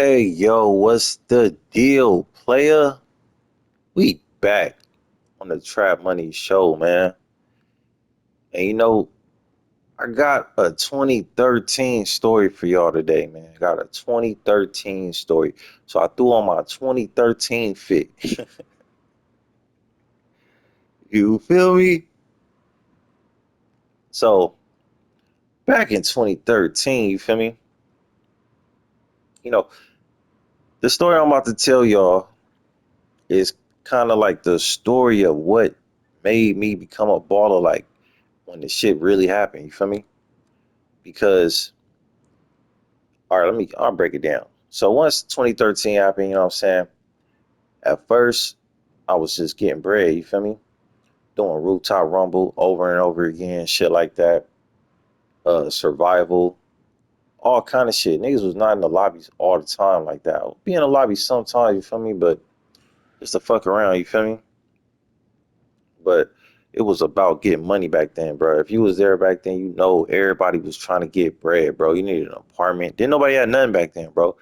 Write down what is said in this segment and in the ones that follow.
Hey, yo, what's the deal, player? We back on the Trap Money Show, man. And I got a 2013 story for y'all today, man. I got a 2013 story. So I threw on my 2013 fit. You feel me? So back in 2013, you feel me? You know, the story I'm about to tell y'all is kind of like the story of what made me become a baller, like when the shit really happened. You feel me? Because all right, I'll break it down. So once 2013 happened, you know what I'm saying? At first, I was just getting bread, you feel me? Doing rooftop rumble over and over again, shit like that. Survival, all kind of shit. Niggas was not in the lobbies all the time like that. I'll be in the lobby sometimes, you feel me? But just to fuck around, you feel me? But it was about getting money back then, bro. If you was there back then, you know everybody was trying to get bread, bro. You needed an apartment. Didn't nobody had nothing back then, bro.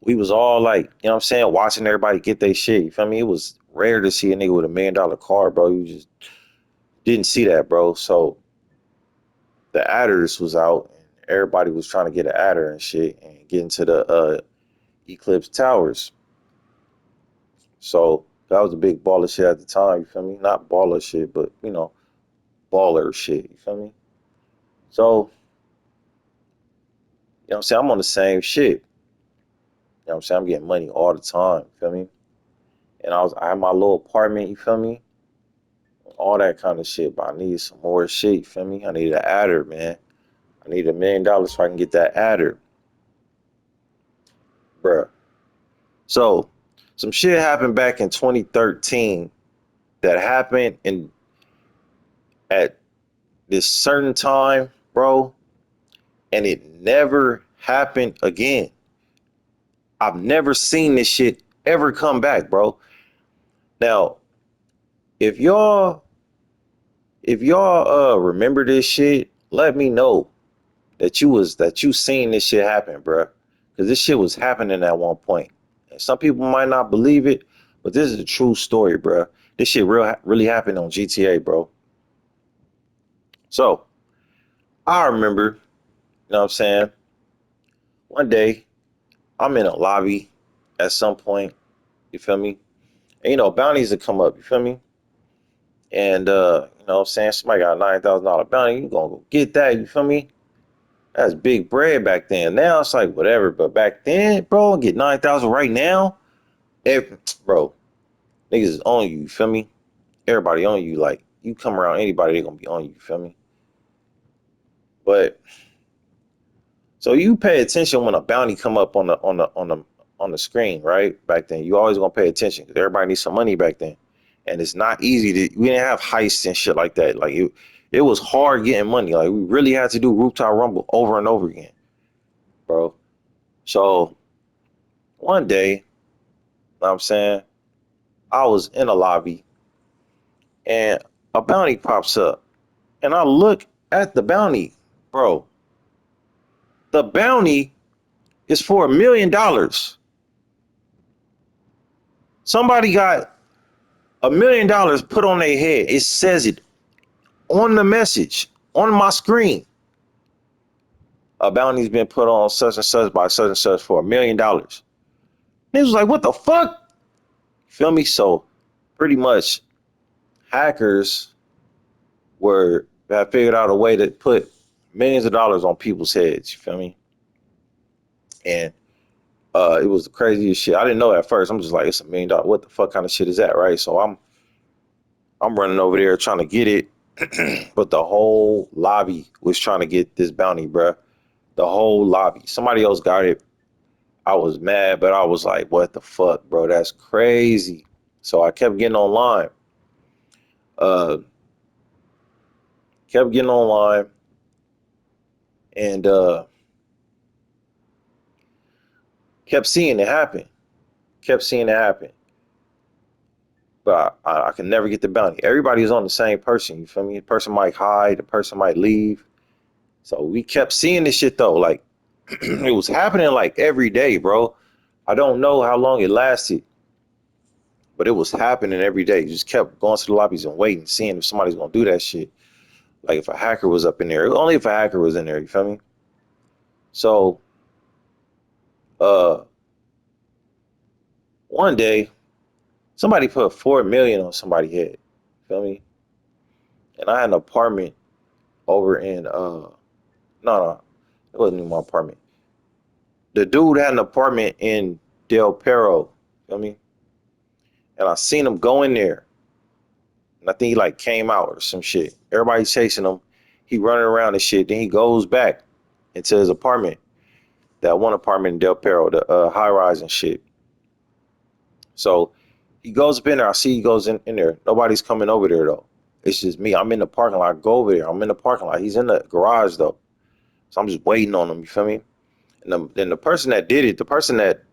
We was all like, you know what I'm saying, watching everybody get their shit. You feel me? It was rare to see a nigga with $1 million car, bro. You just didn't see that, bro. So the adders was out and everybody was trying to get an adder and shit and get into the Eclipse Towers. So that was a big baller shit at the time, you feel me? Not baller shit, but baller shit, you feel me? So, what I'm saying? I'm on the same shit. What I'm saying? I'm getting money all the time, you feel me? And I had my little apartment, you feel me? All that kind of shit. But I need some more shit. You feel me? I need an adder, man. I need $1 million so I can get that adder, bruh. So some shit happened back in 2013 that happened in at this certain time, bro, and it never happened again. I've never seen this shit ever come back, bro. Now, if y'all if y'all remember this shit, let me know that you seen this shit happen, bro. Because this shit was happening at one point. And some people might not believe it, but this is a true story, bro. This shit really happened on GTA, bro. So I remember, you know what I'm saying? One day I'm in a lobby at some point, you feel me? And bounties that come up, you feel me? And you know what I'm saying? Somebody got a $9,000 bounty, you gonna go get that, you feel me? That's big bread back then. Now it's like whatever, but back then, bro, get 9,000 right now. Every, bro, niggas is on you, you feel me? Everybody on you. Like you come around anybody, they gonna be on you, you feel me? But so you pay attention when a bounty come up on the screen, right? Back then, you always gonna pay attention because everybody needs some money back then, and it's not easy to. We didn't have heists and shit like that. Like it was hard getting money. Like we really had to do rooftop rumble over and over again, bro. So one day, you know what I'm saying, I was in a lobby and a bounty pops up, and I look at the bounty, bro. The bounty is for $1 million. Somebody got $1 million put on their head. It says it on the message on my screen. A bounty's been put on such and such by such and such for $1 million. It was like, what the fuck? Feel me? So pretty much hackers were have figured out a way to put millions of dollars on people's heads. You feel me? And it was the craziest shit. I didn't know at first. I'm just like, it's $1 million. What the fuck kind of shit is that, right? So I'm running over there trying to get it, but the whole lobby was trying to get this bounty, bruh. The whole lobby. Somebody else got it. I was mad, but I was like, what the fuck, bro? That's crazy. So I kept getting online. Uh, kept getting online, and kept seeing it happen. Kept seeing it happen. But I can never get the bounty. Everybody's on the same person. You feel me? The person might hide. The person might leave. So we kept seeing this shit though. Like it was happening like every day, bro. I don't know how long it lasted, but it was happening every day. You just kept going to the lobbies and waiting, seeing if somebody's gonna do that shit. Like if a hacker was up in there, only if a hacker was in there. You feel me? So, uh, one day somebody put 4 million on somebody's head. You feel me? And I had an apartment over in no, it wasn't even my apartment. The dude had an apartment in Del Perro. You feel me? And I seen him go in there, and I think he like came out or some shit. Everybody chasing him. He running around and shit. Then he goes back into his apartment. That one apartment in Del Perro, the high rise and shit. So he goes up in there. I see he goes in there. Nobody's coming over there though. It's just me. I'm in the parking lot. I go over there. I'm in the parking lot. He's in the garage though. So I'm just waiting on him. You feel me? And then the person that did it, the person that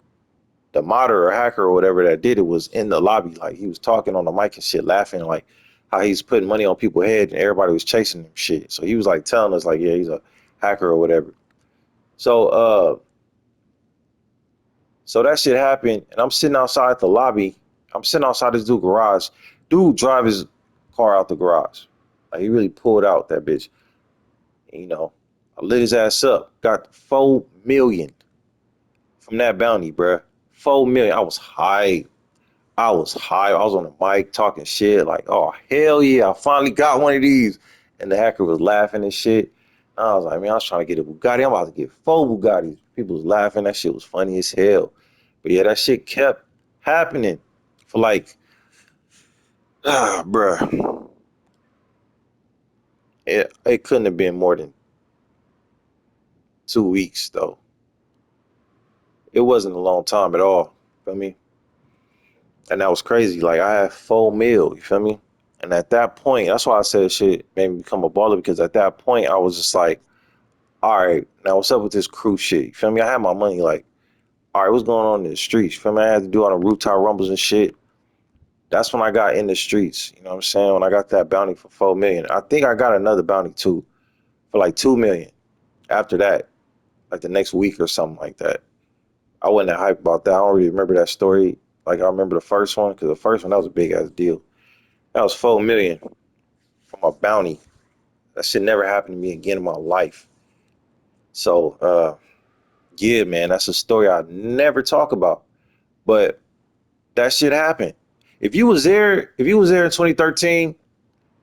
the modder or hacker or whatever that did it was in the lobby. Like he was talking on the mic and shit, laughing like how he's putting money on people's head and everybody was chasing him shit. So he was like telling us like, yeah, he's a hacker or whatever. So so that shit happened and I'm sitting outside the lobby. I'm sitting outside this dude garage. Dude drive his car out the garage. Like he really pulled out that bitch. And, I lit his ass up. Got 4 million from that bounty, bruh. 4 million. I was high. I was high. I was on the mic talking shit like, oh, hell yeah, I finally got one of these. And the hacker was laughing and shit. I was like, man, I was trying to get a Bugatti. I'm about to get 4 Bugattis. People was laughing. That shit was funny as hell. But yeah, that shit kept happening for like, bruh. It couldn't have been more than 2 weeks, though. It wasn't a long time at all. Feel me? And that was crazy. Like, I had 4 mil. You feel me? And at that point, that's why I said shit made me become a baller because at that point I was just like, all right, now what's up with this crew shit? You feel me? I had my money like, all right, what's going on in the streets? You feel me? I had to do all the rooftop rumbles and shit. That's when I got in the streets. You know what I'm saying? When I got that bounty for 4 million. I think I got another bounty too for like 2 million after that, like the next week or something like that. I wasn't that hyped about that. I don't really remember that story. Like I remember the first one, because the first one that was a big ass deal. That was 4 million from a bounty. That shit never happened to me again in my life. So, yeah, man, that's a story I never talk about. But that shit happened. If you was there in 2013,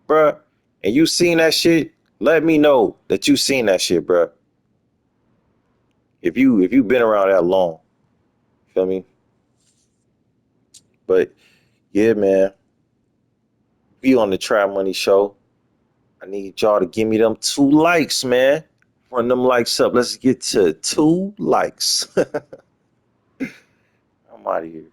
bruh, and you seen that shit, let me know that you seen that shit, bruh. If you been around that long, feel me? But yeah, man, we on the Trap Money Show. I need y'all to give me them 2 likes, man. Run them likes up. Let's get to 2 likes. I'm out of here.